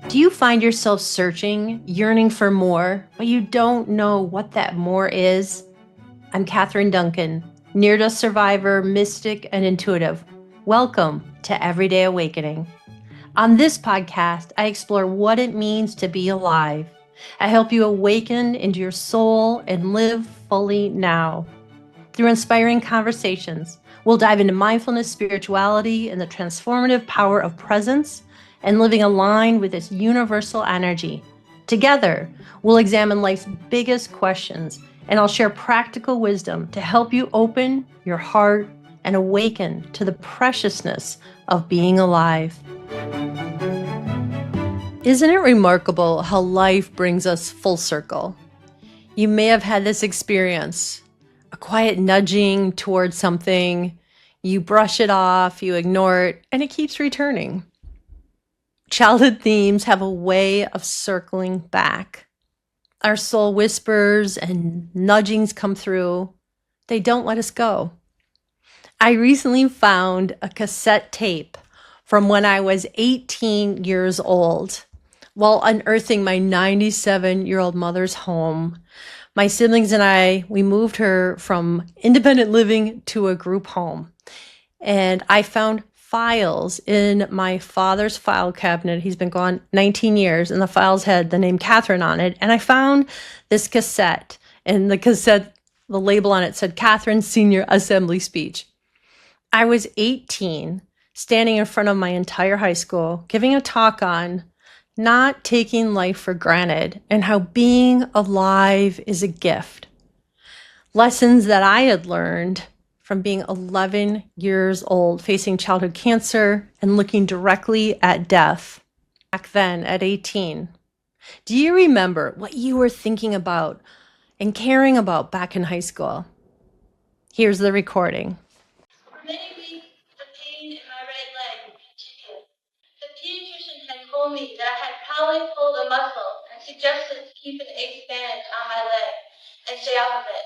Do you find yourself searching, yearning for more, but you don't know what that more is? I'm Catherine Duncan, near-death survivor, mystic, and intuitive. Welcome to Everyday Awakening. On this podcast, I explore what it means to be alive. I help you awaken into your soul and live fully now. Through inspiring conversations, we'll dive into mindfulness, spirituality, and the transformative power of presence and living aligned with this universal energy. Together, we'll examine life's biggest questions, and I'll share practical wisdom to help you open your heart and awaken to the preciousness of being alive. Isn't it remarkable how life brings us full circle? You may have had this experience, a quiet nudging towards something. You brush it off, you ignore it, and it keeps returning. Childhood themes have a way of circling back. Our soul whispers and nudgings come through. They don't let us go. I recently found a cassette tape from when I was 18 years old. While unearthing my 97-year-old mother's home, my siblings and I, we moved her from independent living to a group home. And I found files in my father's file cabinet. He's been gone 19 years, and the files had the name Catherine on it. And I found this cassette, and the cassette, the label on it said Catherine Senior Assembly Speech. I was 18, standing in front of my entire high school, giving a talk on not taking life for granted and how being alive is a gift. Lessons that I had learned from being 11 years old, facing childhood cancer and looking directly at death back then at 18. Do you remember what you were thinking about and caring about back in high school? Here's the recording. For many weeks, the pain in my right leg continued. The pediatrician had told me that I had probably pulled a muscle and suggested to keep an ace band on my leg and stay off of it.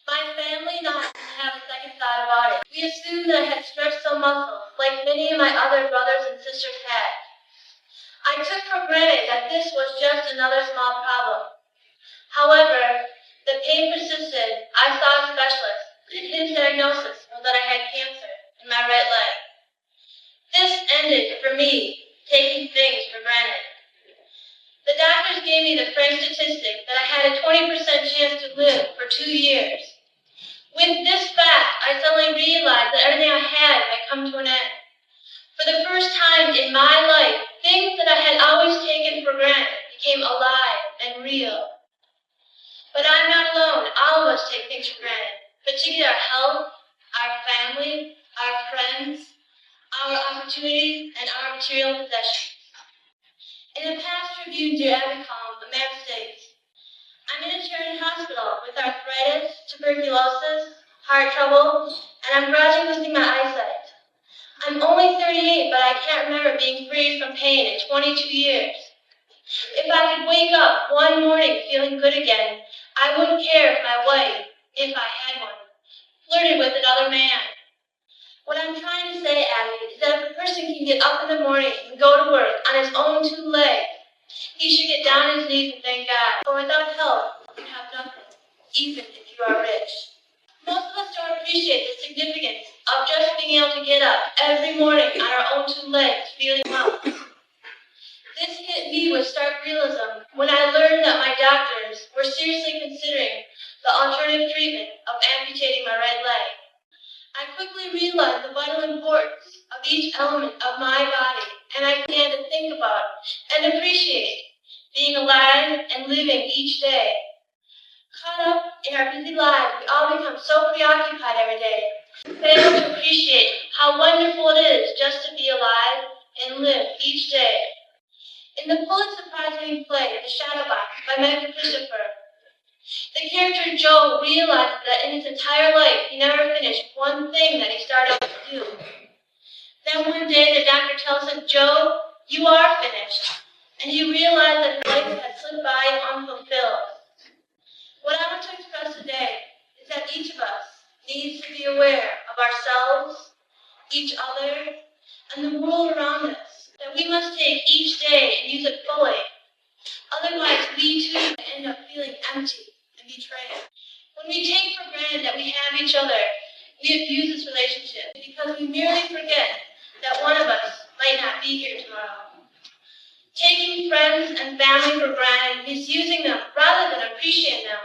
My family and I didn't have a second thought about it. We assumed that I had stretched some muscle, like many of my other brothers and sisters had. I took for granted that this was just another small problem. However, the pain persisted. I saw a specialist, and his diagnosis was that I had cancer in my right leg. This ended, for me, taking things for granted. The doctors gave me the frank statistic that I had a 20% chance to live for 2 years. With this fact, I suddenly realized that everything I had might come to an end. For the first time in my life, things that I had always taken for granted became alive and real. But I'm not alone. All of us take things for granted, particularly our health, our family, our friends, our opportunities, and our material possessions. In a past Tribune Dear Abby column, a man states, I'm in a charity hospital with arthritis, tuberculosis, heart trouble, and I'm gradually losing my eyesight. I'm only 38, but I can't remember being free from pain in 22 years. If I could wake up one morning feeling good again, I wouldn't care if my wife, if I had one, flirted with another man. What I'm trying to say, Abby, is that if a person can get up in the morning and go to work on his own 2 legs, he should get down on his knees and thank God. For without help, you have nothing, even if you are rich. Most of us don't appreciate the significance of just being able to get up every morning on our own 2 legs, feeling well. This hit me with stark realism when I learned that my doctors were seriously considering the alternative treatment of amputating my right leg. I quickly realized the vital importance of each element of my body, and I began to think about and appreciate being alive and living each day. Caught up in our busy lives, we all become so preoccupied every day, fail to appreciate how wonderful it is just to be alive and live each day. In the Pulitzer Prize-winning play, The Shadow Box by Matthew Christopher, the character Joe realizes that in his entire life, he never finished one thing that he started to do. Then one day, the doctor tells him, Joe, you are finished. And he realized that his life had slipped by unfulfilled. What I want to express today is that each of us needs to be aware of ourselves, each other, and the world around us, that that we must take each day and use it fully. Otherwise, we too end up feeling empty and betrayed. When we take for granted that we have each other, we abuse this relationship because we merely forget that one of us might not be here tomorrow. Taking friends and family for granted, misusing them rather than appreciating them,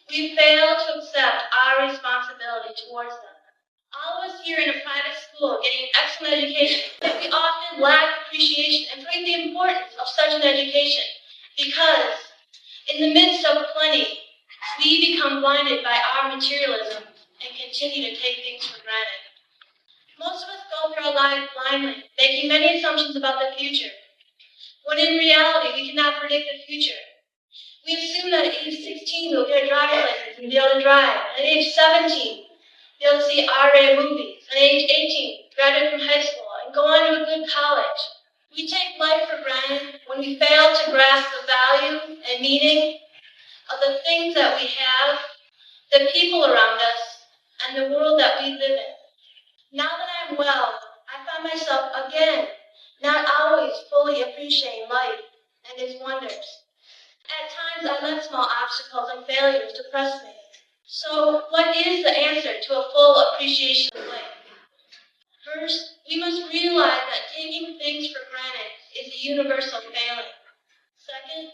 we fail to accept our responsibility towards them. All of us here in a private school getting excellent education, we often lack appreciation and forget the importance of such an education because in the midst of plenty, we become blinded by our materialism and continue to take things for granted. Most of us go through our lives blindly, making many assumptions about the future, when in reality we cannot predict the future. We assume that at age 16 we'll get a driver's license and be able to drive, and at age 17 be able to see R-rated movies, and at age 18 graduate from high school and go on to a good college. We take life for granted when we fail to grasp the value and meaning of the things that we have, the people around us, and the world that we live in. Now that I'm well, I find myself again not always fully appreciating life and its wonders. At times I let small obstacles and failures depress me. So what is the answer to a full appreciation of life? First, we must realize that taking things for granted is a universal failing. Second,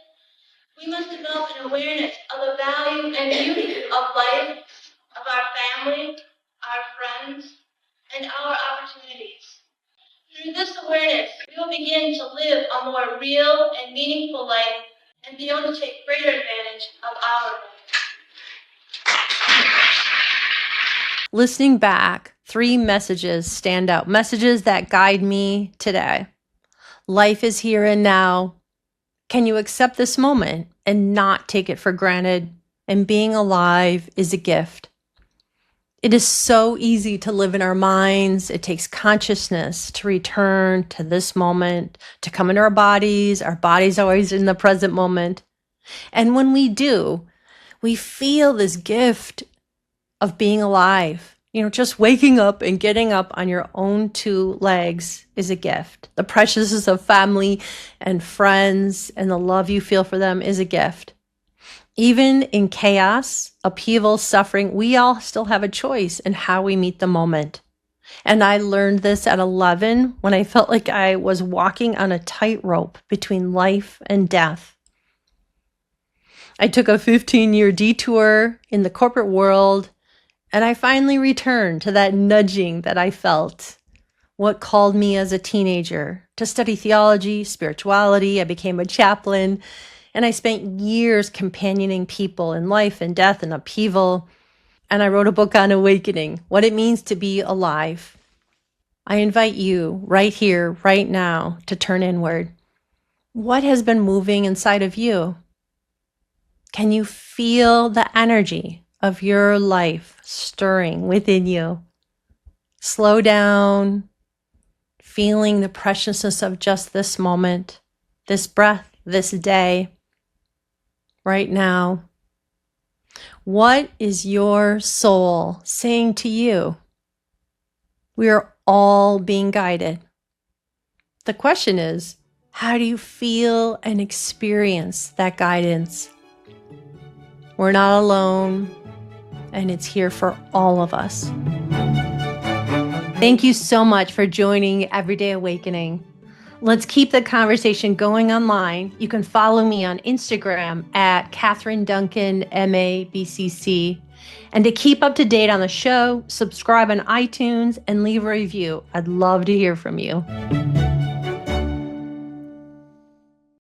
we must develop an awareness of the value and beauty of life, of our family, our friends, and our opportunities. Through this awareness, we will begin to live a more real and meaningful life and be able to take greater advantage of our life. Listening back, 3 messages stand out, messages that guide me today. Life is here and now. Can you accept this moment and not take it for granted? And being alive is a gift. It is so easy to live in our minds. It takes consciousness to return to this moment, to come into our bodies always in the present moment. And when we do, we feel this gift of being alive. Just waking up and getting up on your own 2 legs is a gift. The preciousness of family and friends and the love you feel for them is a gift. Even in chaos, upheaval, suffering, we all still have a choice in how we meet the moment. And I learned this at 11 when I felt like I was walking on a tightrope between life and death. I took a 15-year detour in the corporate world, and I finally returned to that nudging that I felt, what called me as a teenager to study theology, spirituality. I became a chaplain. And I spent years companioning people in life and death and upheaval. And I wrote a book on awakening, what it means to be alive. I invite you right here, right now, to turn inward. What has been moving inside of you? Can you feel the energy of your life stirring within you? Slow down, feeling the preciousness of just this moment, this breath, this day. Right now, what is your soul saying to you? We are all being guided. The question is, how do you feel and experience that guidance? We're not alone, and it's here for all of us. Thank you so much for joining Everyday Awakening. Let's keep the conversation going online. You can follow me on Instagram at Catherine Duncan, MABCC. And to keep up to date on the show, subscribe on iTunes and leave a review. I'd love to hear from you.